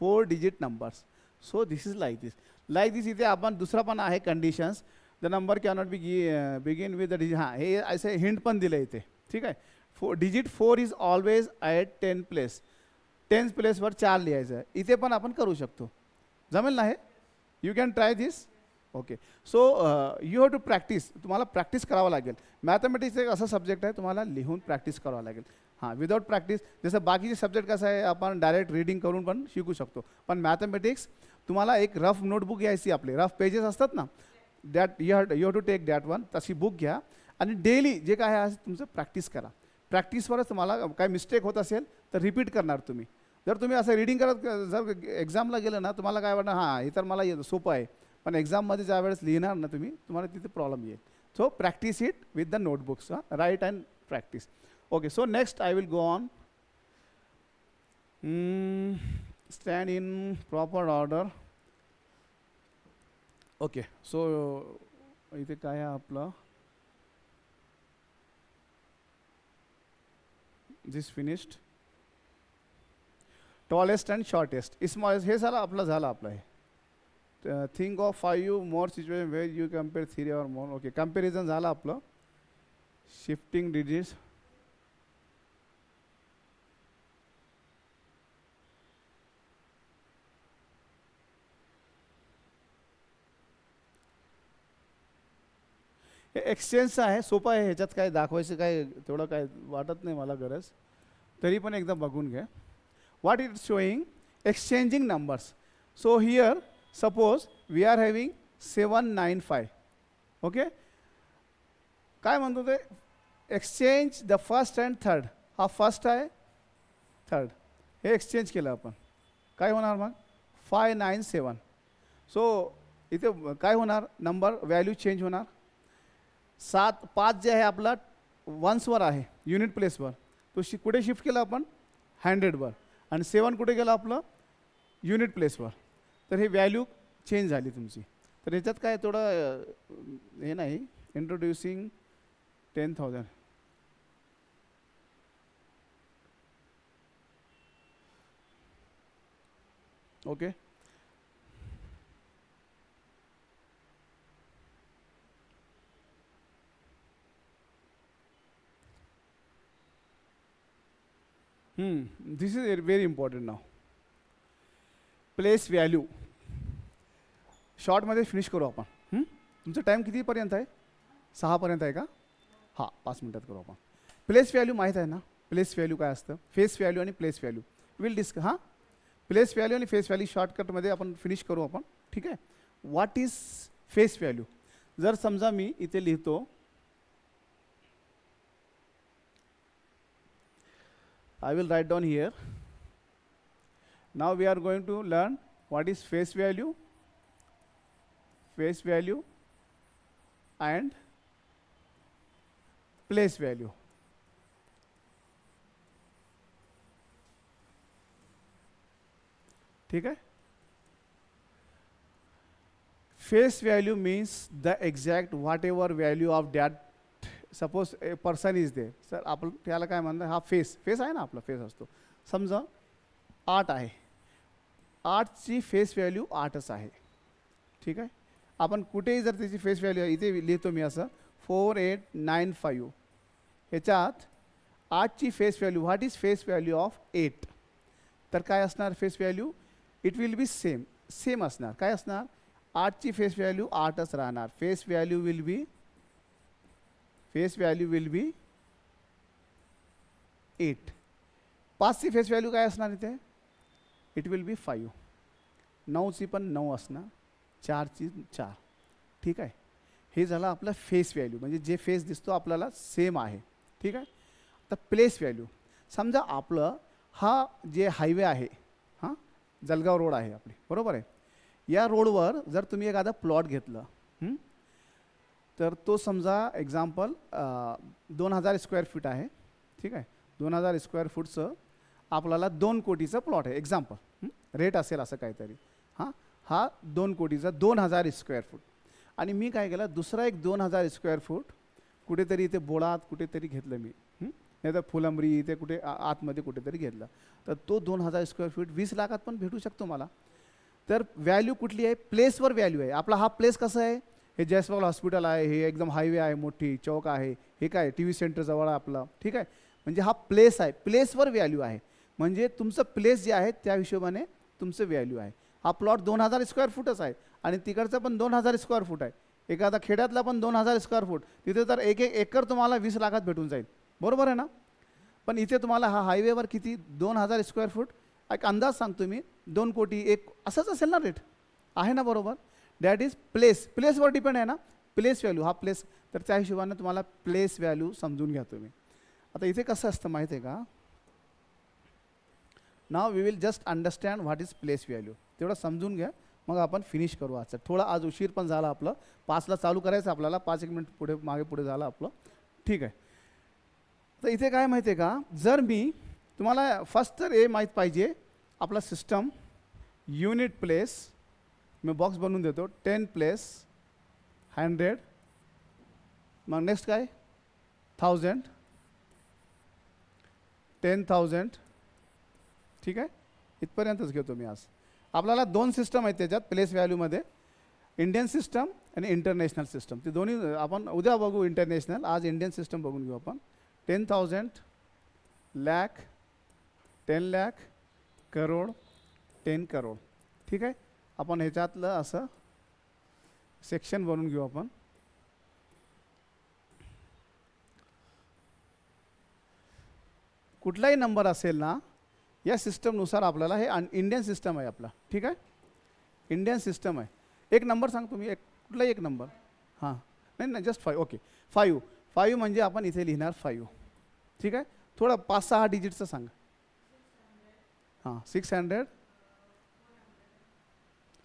4 digit numbers. So this is like this. इथे आपण दुसरा पण आहे conditions. The number cannot be begin with the digit. हां हे असे हिंट पण दिलं इथे. ठीक आहे. Digit 4 is always at 10 place. 10 प्लेसवर 4 लिहायचं आहे. इथे पण आपण करू शकतो. जमेल ना हे. You can try this. Okay. So you have to practice. तुम्हाला प्रॅक्टिस करावं लागेल. मॅथमॅटिक्स एक असा सब्जेक्ट आहे तुम्हाला लिहून प्रॅक्टिस करावं लागेल. हां विदाउट प्रॅक्टिस जसं बाकीचे सब्जेक्ट कसं आहे आपण डायरेक्ट रीडिंग करून पण शिकू शकतो. पण मॅथमॅटिक्स तुम्हाला एक रफ नोटबुक घ्यायची. आपले रफ पेजेस असतात ना that you have to take that one. तशी बुक घ्या आणि डेली जे काय आहे तुमचं प्रॅक्टिस करा. प्रॅक्टिसवरच तुम्हाला काय मिस्टेक होत असेल तर रिपीट करणार तुम्ही. जर तुम्ही असं रीडिंग करत जर एक्झामला गेलं ना तुम्हाला काय वाटणार हां हे तर मला सोपं आहे. पण एक्झाममध्ये ज्या वेळेस लिहिणार ना तुम्हाला तिथे प्रॉब्लेम येईल. So practice it with the notebooks. Right and practice. Okay. So next I will go on. Stand in proper order. Okay. So इथे काय आहे आपलं this finished. Tallest and shortest smallest हे झालं आपलं हे. Think of 5 more situation where you compare 3 और more. Okay. Comparison झालं आपलं. Shifting digits. हे एक्सचेंजचं आहे सोपं आहे. ह्याच्यात काय दाखवायचं काय तेवढं काय वाटत नाही मला गरज. तरी पण एकदा बघून घ्या. What it showing exchanging numbers. So here suppose we are having 795. Okay. काय म्हणतो ते exchange the first and third. हा फर्स्ट आहे थर्ड हे एक्सचेंज केलं आपण काय होणार मग 597. सो इथे काय होणार नंबर व्हॅल्यू चेंज होणार. 5 जे आहे आपला वन्सवर आहे युनिट प्लेसवर. तो कुठे शिफ्ट केला आपण 100वर. आणि 7 कुठे गेलं आपलं युनिट प्लेसवर. तर हे व्हॅल्यू चेंज झाली तुमची. तर ह्याच्यात काय थोडं हे नाही. Introducing 10,000. Okay. This is very important now. Place value शॉर्टमध्ये फिनिश करू आपण. तुमचा टाईम कितीपर्यंत आहे 6पर्यंत आहे का. हां 5 मिनटात करू आपण. प्लेस व्हॅल्यू माहीत आहे ना. प्लेस व्हॅल्यू काय असतं. फेस व्हॅल्यू आणि प्लेस व्हॅल्यू विल डिस्कस. हां प्लेस व्हॅल्यू आणि फेस व्हॅल्यू शॉर्टकटमध्ये आपण फिनिश करू आपण. ठीक आहे. What is face value. जर समजा मी इथे लिहितो I will write down here. Now we are going to learn what is face value and place value. ठीक है. Face value means the exact whatever value of that. Suppose a person is they. Sir आपण त्याला काय म्हणतात हा face आहे ना आपला फेस असतो. समजा 8 आहे. 8ची फेस व्हॅल्यू 8च आहे. ठीक आहे. आपण कुठेही जर त्याची फेस व्हॅल्यू इथे लिहितो मी असं 4895. ह्याच्यात 8ची face value what is face value of 8. तर काय असणार face value it will be same असणार. काय असणार 8ची फेस व्हॅल्यू 8च राहणार. Face value will be 8. 5ची फेस व्हॅल्यू काय असणार इथे? इट विल बी 5. 9ची पण 9 असणार, 4ची 4. ठीक आहे, हे झालं आपलं फेस व्हॅल्यू, म्हणजे जे फेस दिसतो आपल्याला सेम आहे. ठीक आहे. आता प्लेस व्हॅल्यू, समजा आपलं हा जे हायवे आहे, हां जळगाव रोड आहे आपली, बरोबर आहे. या रोडवर जर तुम्ही एखादा प्लॉट घेतलं, तर तो समजा एक्झाम्पल 2000 स्क्वेअर फीट आहे. ठीक आहे, 2000 स्क्वेअर फूटचं आपल्याला 2 कोटीचं प्लॉट आहे एक्झाम्पल, रेट असेल असं काहीतरी. हा 2 कोटीचा 2000 स्क्वेअर फूट. आणि मी काय केलं, दुसरा एक 2000 स्क्वेअर फूट कुठेतरी इथे बोळात कुठेतरी घेतलं मी, नाही तर फुलंबरी इथे कुठे आतमध्ये कुठेतरी घेतलं, तर तो 2000 स्क्वेअर फीट 20 लाखात पण भेटू शकतो मला. तर व्हॅल्यू कुठली आहे? प्लेसवर व्हॅल्यू आहे. आपला हा प्लेस कसं आहे? हे जयस्वाल हॉस्पिटल आहे, हे एकदम हायवे आहे, मोठी चौक आहे, हे काय टी व्ही सेंटर जवळ आहे आपलं. ठीक आहे, म्हणजे हा प्लेस आहे, प्लेसवर व्हॅल्यू आहे. म्हणजे तुमचं प्लेस जे आहे त्या हिशोबाने तुमचं व्हॅल्यू आहे. हा प्लॉट 2000 स्क्वेअर फूटच आहे आणि तिकडचं पण 2000 स्क्वेअर फूट आहे. एखादा खेड्यातला पण 2000 स्क्वेअर फूट, तिथे तर एक एकर तुम्हाला 20 लाखात भेटून जाईल, बरोबर आहे ना. पण इथे तुम्हाला हा हायवेवर किती? 2000 स्क्वेअर फूट. एक अंदाज सांगतो मी, 2 कोटी एक असंच असेल ना रेट, आहे ना, बरोबर. दॅट इज प्लेस, प्लेसवर डिपेंड आहे ना, प्लेस व्हॅल्यू, हा प्लेस. तर त्या हिशोबाने तुम्हाला प्लेस व्हॅल्यू समजून घ्या तुम्ही. आता इथे कसं असतं माहिती आहे का, now we will just understand what is place value. तेवढं समजून घ्या, मग आपण फिनिश करू आजचं. थोडा आज उशीर पण झाला आपलं, 5ला चालू करायचं आपल्याला, 5 मिनिट पुढे मागे पुढे झालं आपलं. ठीक आहे. तर इथे काय माहिती आहे का, जर मी तुम्हाला फर्स्ट तर हे माहीत पाहिजे आपला सिस्टम युनिट प्लेस, मी बॉक्स बनवून देतो, 10 प्लेस 100, मग नेक्स्ट काय 1000, 10,000. ठीक आहे, इथपर्यंतच घेतो मी आज. आपल्याला 2 सिस्टम आहेत त्याच्यात प्लेस व्हॅल्यूमध्ये, इंडियन सिस्टम आणि इंटरनॅशनल सिस्टम. ते दोन्ही आपण उद्या बघू इंटरनॅशनल, आज इंडियन सिस्टम बघून घेऊ आपण. 10,000, लाख, 10 लाख, करोड, 10 करोड. ठीक आहे, आपण ह्याच्यातलं असं सेक्शन बनवून घेऊ आपण. कुठलाही नंबर असेल ना, या सिस्टमनुसार आपल्याला, हे इंडियन सिस्टम आहे आपला. ठीक आहे, इंडियन सिस्टम आहे. एक नंबर सांगतो मी, कुठलाही एक नंबर. हां, नाही जस्ट 5. ओके, 5 म्हणजे आपण इथे लिहिणार 5. ठीक आहे, थोडं 5-6 डिजिटचं सांगा. हां, 600,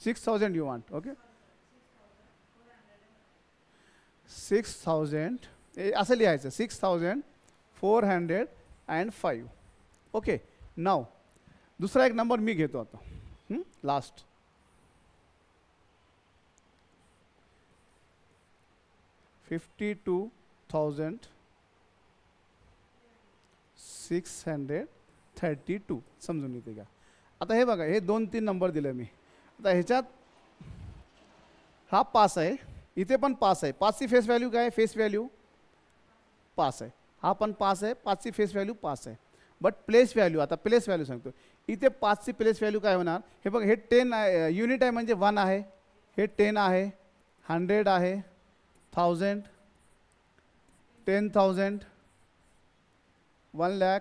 6000 यू वांट. ओके, 6000 असं लिहायचं, 6405. ओके, नाव दुसरा एक नंबर मी घेतो आता, लास्ट. 52,632 समजून येते का. आता हे बघा, हे 2-3 नंबर दिले मी. आता ह्याच्यात हा 5 आहे, इथे पण 5 आहे. 5ची फेस व्हॅल्यू काय आहे? फेस व्हॅल्यू 5 आहे. हा पण 5 आहे, 5ची फेस व्हॅल्यू 5 आहे. बट प्लेस व्हॅल्यू, आता प्लेस व्हॅल्यू सांगतो. इथे 5ची प्लेस व्हॅल्यू काय होणार? हे बघा, हे 10 आहे, युनिट आहे म्हणजे 1 आहे, हे 10 आहे, 100 आहे, 1000, 10,000, 1 लाख,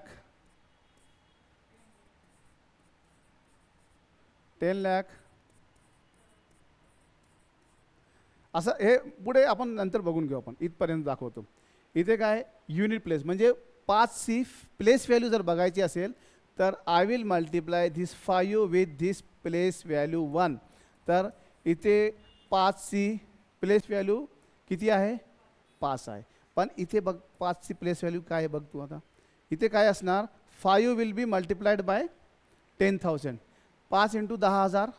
10 लाख. असं हे पुढे आपण नंतर बघून घेऊ, आपण इथपर्यंत दाखवतो. इथे काय युनिट प्लेस म्हणजे 5ची प्लेस व्हॅल्यू जर बघायची असेल तर I will multiply this 5 with this place value 1. तर इथे 5ची प्लेस व्हॅल्यू किती आहे? 5 आहे. पण इथे बघ 5ची प्लेस व्हॅल्यू काय आहे बघ तू. आता इथे काय असणार? 5 विल बी मल्टिप्लाइड बाय 10,000. 5 × 10,000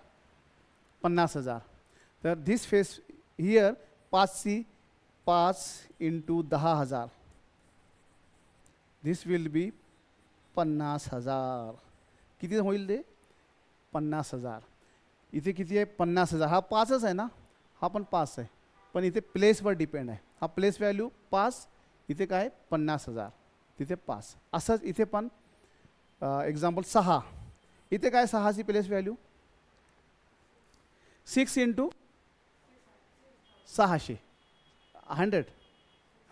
50,000. तर धिस फेस हियर 5ची 5 × 10,000. This will be 50,000. किती होईल ते? 50,000. इथे किती आहे? 50,000. हा 5च आहे ना, हा पण 5 आहे, पण इथे प्लेसवर डिपेंड आहे. हा प्लेस व्हॅल्यू 5, इथे काय 50,000, तिथे 5. असंच इथे पण एक्झाम्पल 6. इथे काय 6ची प्लेस व्हॅल्यू 6 × 600, 100.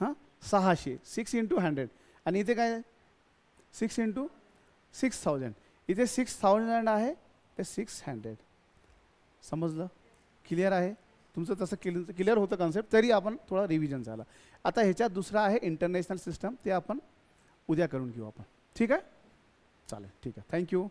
हां, 600, 6 × 100. आणि इथे काय 6 × 6000. इथे 6000 आहे, ते 600. समजलं? क्लिअर आहे? तुमचं तसं क्लिअर होतं कन्सेप्ट, तरी आपण थोडा रिव्हिजन झाला. आता ह्याच्यात दुसरा आहे इंटरनॅशनल सिस्टम, ते आपण उद्या करून घेऊ आपण. ठीक आहे? चालेल, ठीक आहे. थँक्यू.